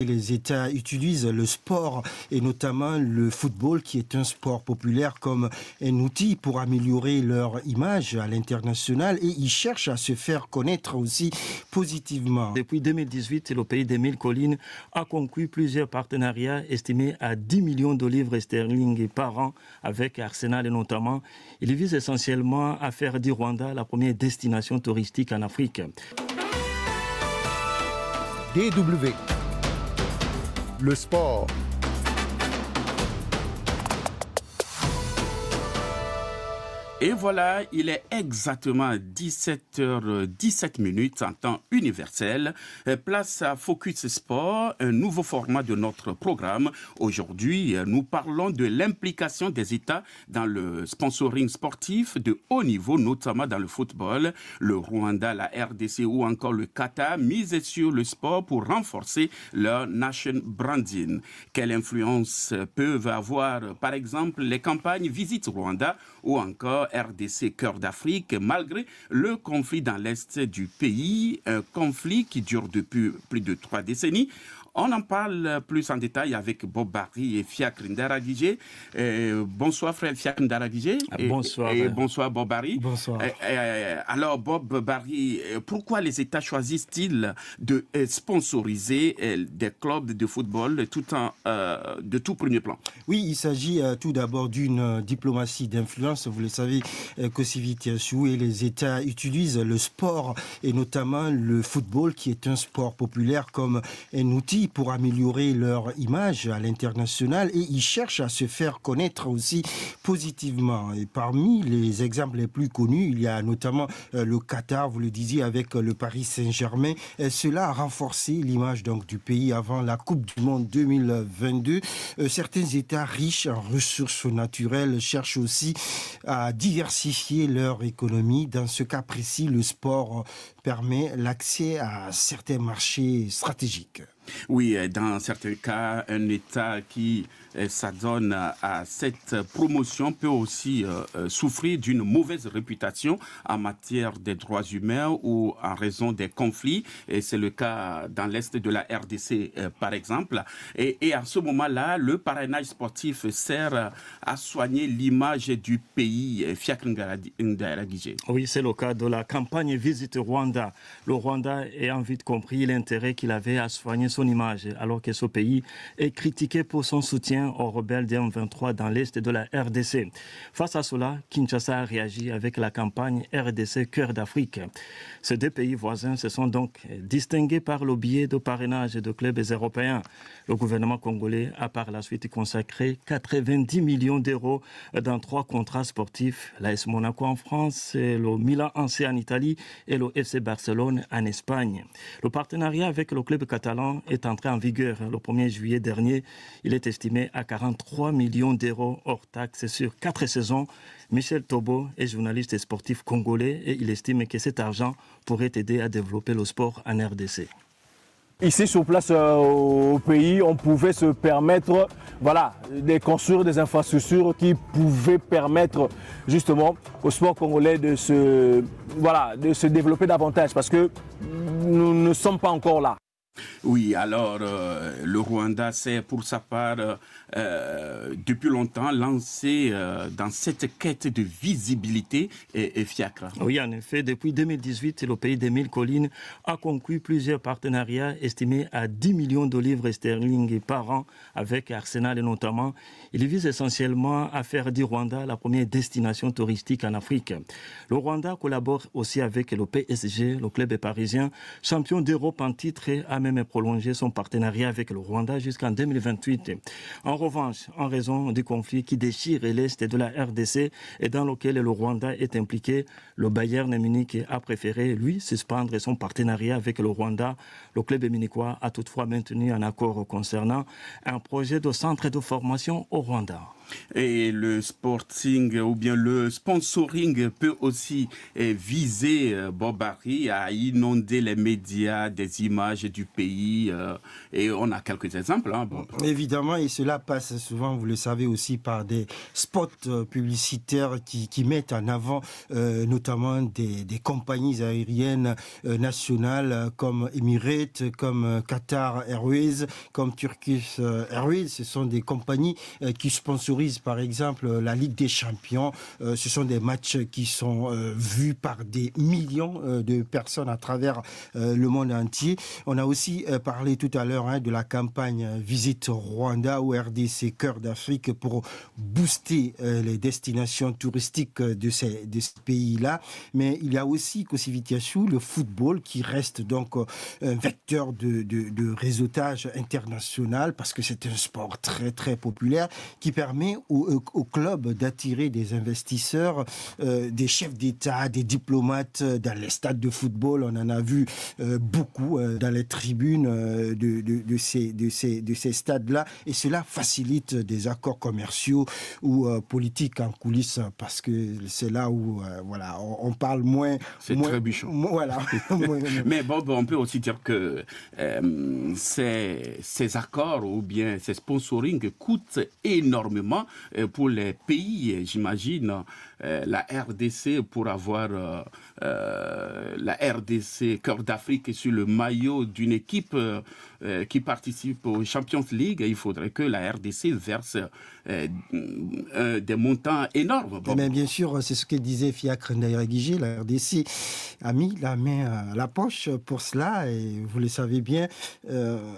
les États utilisent le sport et notamment le football qui est un sport populaire comme un outil pour améliorer leur image à l'international et ils cherchent à se faire connaître aussi positivement. Depuis 2018, le pays des 1000 collines a conclu plusieurs partenariats estimés à 10 millions de livres sterling par an avec Arsenal et notamment. Il vise essentiellement à faire du Rwanda la première destination touristique en Afrique. DW. Le sport. Et voilà, il est exactement 17h17 en temps universel. Place à Focus Sport, un nouveau format de notre programme. Aujourd'hui, nous parlons de l'implication des États dans le sponsoring sportif de haut niveau, notamment dans le football. Le Rwanda, la RDC ou encore le Qatar misent sur le sport pour renforcer leur nation branding. Quelle influence peuvent avoir, par exemple, les campagnes Visite Rwanda ou encore RDC Cœur d'Afrique, malgré le conflit dans l'est du pays, un conflit qui dure depuis plus de 3 décennies. On en parle plus en détail avec Bob Barry et Fiacre Ndaraguije. Bonsoir frère Fiacre Ndaraguije. Bonsoir. Et bonsoir Bob Barry. Bonsoir. Alors Bob Barry, pourquoi les États choisissent-ils de sponsoriser des clubs de football de tout premier plan? Oui, il s'agit tout d'abord d'une diplomatie d'influence. Vous le savez, Kosivit Yassou et les États utilisent le sport et notamment le football qui est un sport populaire comme un outil pour améliorer leur image à l'international et ils cherchent à se faire connaître aussi positivement. Et parmi les exemples les plus connus, il y a notamment le Qatar, vous le disiez, avec le Paris Saint-Germain. Cela a renforcé l'image donc du pays avant la Coupe du Monde 2022. Certains États riches en ressources naturelles cherchent aussi à diversifier leur économie. Dans ce cas précis, le sport permet l'accès à certains marchés stratégiques. Oui, dans certains cas, un État qui s'adonne à cette promotion peut aussi souffrir d'une mauvaise réputation en matière des droits humains ou en raison des conflits. Et c'est le cas dans l'est de la RDC, par exemple. Et à ce moment-là, le parrainage sportif sert à soigner l'image du pays. Fiacre Ndaraguije. Oui, c'est le cas de la campagne Visite Rwanda. Le Rwanda ayant vite compris l'intérêt qu'il avait à soigner son image, alors que ce pays est critiqué pour son soutien aux rebelles du M23 dans l'est de la RDC. Face à cela, Kinshasa a réagi avec la campagne RDC Cœur d'Afrique. Ces deux pays voisins se sont donc distingués par le biais de parrainage de clubs européens. Le gouvernement congolais a par la suite consacré 90 millions d'euros dans 3 contrats sportifs, l'AS Monaco en France, le Milan AC en Italie et le FC Barcelone en Espagne. Le partenariat avec le club catalan est entré en vigueur le 1er juillet dernier. Il est estimé à 43 millions d'euros hors taxes sur 4 saisons. Michel Tobo est journaliste et sportif congolais et il estime que cet argent pourrait aider à développer le sport en RDC. Ici, sur place au pays, on pouvait se permettre de construire des infrastructures qui pouvaient permettre justement au sport congolais de se développer davantage parce que nous ne sommes pas encore là. Oui, alors le Rwanda s'est pour sa part depuis longtemps lancé dans cette quête de visibilité et Fiacre. Oui, en effet, depuis 2018, le pays des 1000 collines a conclu plusieurs partenariats estimés à 10 millions de livres sterling par an avec Arsenal et notamment. Il vise essentiellement à faire du Rwanda la première destination touristique en Afrique. Le Rwanda collabore aussi avec le PSG, le club parisien, champion d'Europe en titre, et a même prolongé son partenariat avec le Rwanda jusqu'en 2028. En revanche, en raison du conflit qui déchire l'est de la RDC et dans lequel le Rwanda est impliqué, le Bayern Munich a préféré, lui, suspendre son partenariat avec le Rwanda. Le club munichois a toutefois maintenu un accord concernant un projet de centre de formation au Rwanda. Et le sporting ou bien le sponsoring peut aussi viser, Bob Barry, à inonder les médias des images du pays. Et on a quelques exemples. Hein, Bob. Évidemment, et cela passe souvent, vous le savez aussi, par des spots publicitaires qui mettent en avant notamment des compagnies aériennes nationales comme Emirates, comme Qatar Airways, comme Turkish Airways. Ce sont des compagnies qui sponsorisent par exemple la Ligue des Champions. Ce sont des matchs qui sont vus par des millions de personnes à travers le monde entier. On a aussi parlé tout à l'heure de la campagne Visite Rwanda ou RDC Cœur d'Afrique pour booster les destinations touristiques de ces pays-là. Mais il y a aussi, Kosivitiachou, le football qui reste donc un vecteur de réseautage international parce que c'est un sport très très populaire qui permet au club d'attirer des investisseurs, des chefs d'État, des diplomates dans les stades de football. On en a vu beaucoup dans les tribunes de ces stades-là. Et cela facilite des accords commerciaux ou politiques en coulisses parce que c'est là où voilà, on parle moins. C'est trébuchant. Voilà. Mais bon, on peut aussi dire que ces accords ou bien ces sponsorings coûtent énormément pour les pays, j'imagine. La RDC, pour avoir la RDC Cœur d'Afrique sur le maillot d'une équipe qui participe aux Champions League, il faudrait que la RDC verse des montants énormes. Bon. Mais bien sûr, c'est ce que disait Fiacre Ndairagije. La RDC a mis la main à la poche pour cela et vous le savez bien,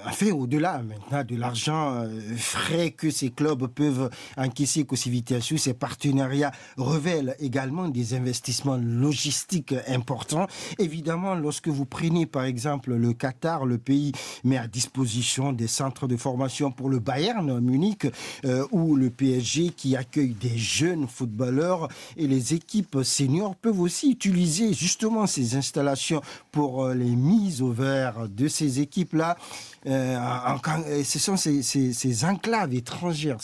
enfin au-delà maintenant de l'argent frais que ces clubs peuvent encaisser Kosivitiachou, ces partenariats révèlent également des investissements logistiques importants. Évidemment, lorsque vous prenez par exemple le Qatar, le pays met à disposition des centres de formation pour le Bayern Munich ou le PSG qui accueille des jeunes footballeurs et les équipes seniors peuvent aussi utiliser justement ces installations pour les mises au vert de ces équipes-là. Ce sont ces enclaves étrangères,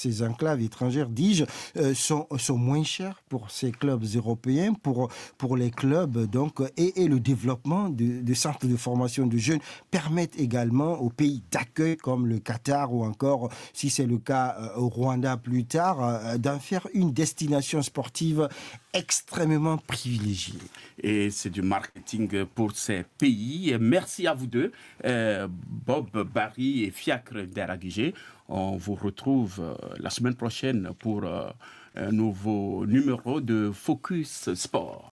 dis-je, sont moins chères pour ces clubs européens, pour les clubs donc, et le développement de centres de formation de jeunes permettent également aux pays d'accueil comme le Qatar ou encore, si c'est le cas au Rwanda plus tard, d'en faire une destination sportive extrêmement privilégiée. Et c'est du marketing pour ces pays. Merci à vous deux, Bob Barry et Fiacre Ndairagije. On vous retrouve la semaine prochaine pour un nouveau numéro de Focus Sport.